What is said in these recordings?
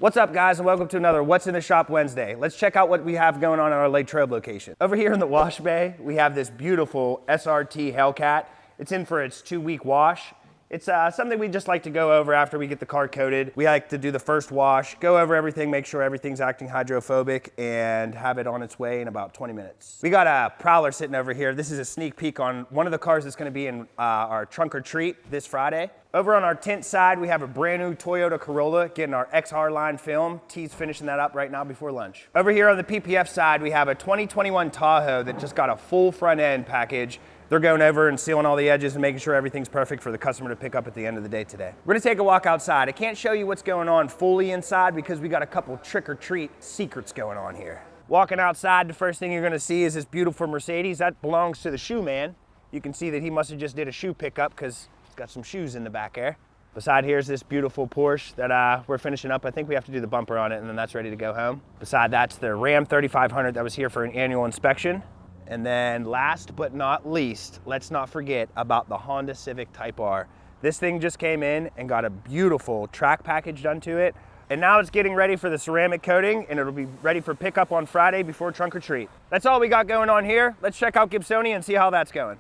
What's up, guys, and welcome to another What's in the Shop Wednesday. Let's check out what we have going on at our LATROBE location. Over here in the wash bay, we have this beautiful SRT Hellcat. It's in for its 2-week wash. It's something we just like to go over after we get the car coated. We like to do the first wash, go over everything, make sure everything's acting hydrophobic, and have it on its way in about 20 minutes. We got a Prowler sitting over here. This is a sneak peek on one of the cars that's gonna be in our trunk or treat this Friday. Over on our tint side, we have a brand new Toyota Corolla getting our XR line film. T's finishing that up right now before lunch. Over here on the PPF side, we have a 2021 Tahoe that just got a full front end package. They're going over and sealing all the edges and making sure everything's perfect for the customer to pick up at the end of the day today. We're gonna take a walk outside. I can't show you what's going on fully inside because we got a couple trick or treat secrets going on here. Walking outside, the first thing you're gonna see is this beautiful Mercedes. That belongs to the shoe man. You can see that he must have just did a shoe pickup because he's got some shoes in the back there. Beside here is this beautiful Porsche that we're finishing up. I think we have to do the bumper on it and then that's ready to go home. Beside that's the Ram 3500 that was here for an annual inspection. And then last but not least, let's not forget about the Honda Civic Type R. This thing just came in and got a beautiful track package done to it. And now it's getting ready for the ceramic coating and it'll be ready for pickup on Friday before trunk or treat. That's all we got going on here. Let's check out Gibsonia and see how that's going.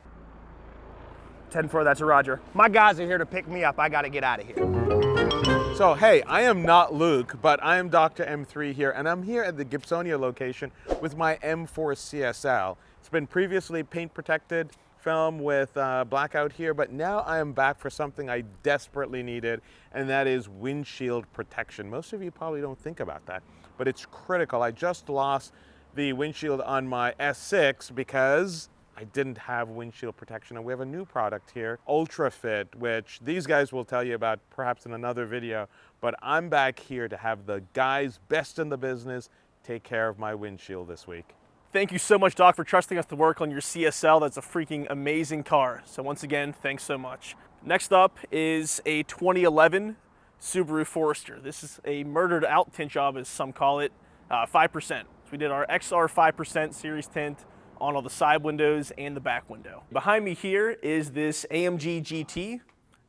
10-4, that's a Roger. My guys are here to pick me up. I gotta get out of here. So, hey, I am not Luke, but I am Dr. M3 here, and I'm here at the Gibsonia location with my M4 CSL. It's been previously paint protected film with Blackout here, but now I am back for something I desperately needed, and that is windshield protection. Most of you probably don't think about that, but it's critical. I just lost the windshield on my S6 because I didn't have windshield protection, and we have a new product here, UltraFit, which these guys will tell you about perhaps in another video, but I'm back here to have the guys best in the business take care of my windshield this week. Thank you so much, Doc, for trusting us to work on your CSL. That's a freaking amazing car. So once again, thanks so much. Next up is a 2011 Subaru Forester. This is a murdered out tint job, as some call it, 5%. So we did our XR 5% series tint on all the side windows and the back window. Behind me here is this AMG GT.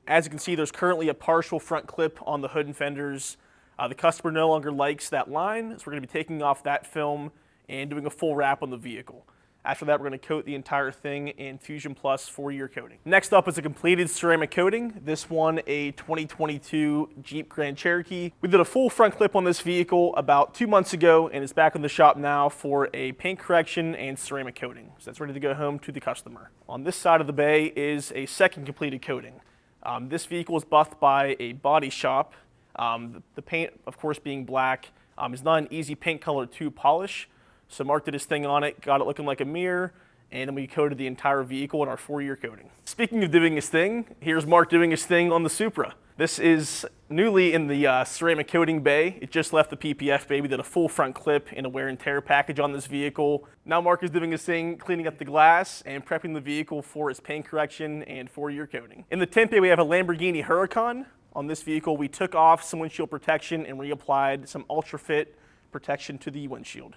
As you can see, there's currently a partial front clip on the hood and fenders. The customer no longer likes that line, so we're gonna be taking off that film and doing a full wrap on the vehicle. After that, we're gonna coat the entire thing in Fusion Plus 4-year coating. Next up is a completed ceramic coating. This one, a 2022 Jeep Grand Cherokee. We did a full front clip on this vehicle about 2 months ago, and it's back in the shop now for a paint correction and ceramic coating. So that's ready to go home to the customer. On this side of the bay is a second completed coating. This vehicle is buffed by a body shop. The paint, of course, being black, is not an easy paint color to polish. So Mark did his thing on it, got it looking like a mirror, and then we coated the entire vehicle in our 4-year coating. Speaking of doing his thing, here's Mark doing his thing on the Supra. This is newly in the ceramic coating bay. It just left the PPF bay. We did a full front clip and a wear and tear package on this vehicle. Now Mark is doing his thing, cleaning up the glass and prepping the vehicle for its paint correction and 4-year coating. In the tint bay, we have a Lamborghini Huracan. On this vehicle, we took off some windshield protection and reapplied some UltraFit protection to the windshield.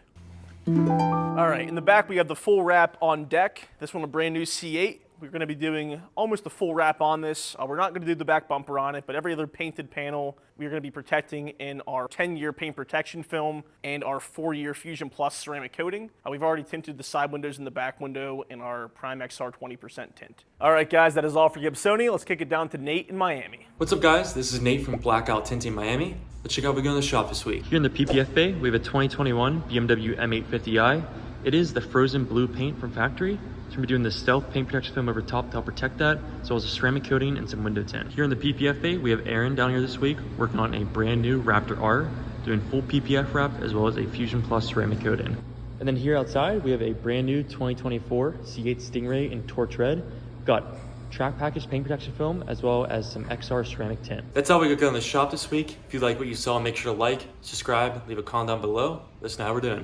All right, in the back we have the full wrap on deck. This one a brand new C8. We're gonna be doing almost a full wrap on this. We're not gonna do the back bumper on it, but every other painted panel we're gonna be protecting in our 10-year paint protection film and our 4-year Fusion Plus ceramic coating. We've already tinted the side windows and the back window in our Prime XR 20% tint. All right, guys, that is all for Gibsonia. Let's kick it down to Nate in Miami. What's up, guys? This is Nate from Blackout Tinting Miami. Let's check out what we got in the shop this week. Here in the PPF bay, we have a 2021 BMW M850i. It is the frozen blue paint from factory. So we're doing the stealth paint protection film over top to help protect that, as well as a ceramic coating and some window tint. Here in the PPF bay, we have Aaron down here this week working on a brand new Raptor R, doing full PPF wrap as well as a Fusion Plus ceramic coating. And then here outside, we have a brand new 2024 C8 Stingray in Torch Red. Got track package paint protection film as well as some XR ceramic tint. That's all we got in the shop this week. If you like what you saw, make sure to like, subscribe, leave a comment down below. Let us know how we're doing.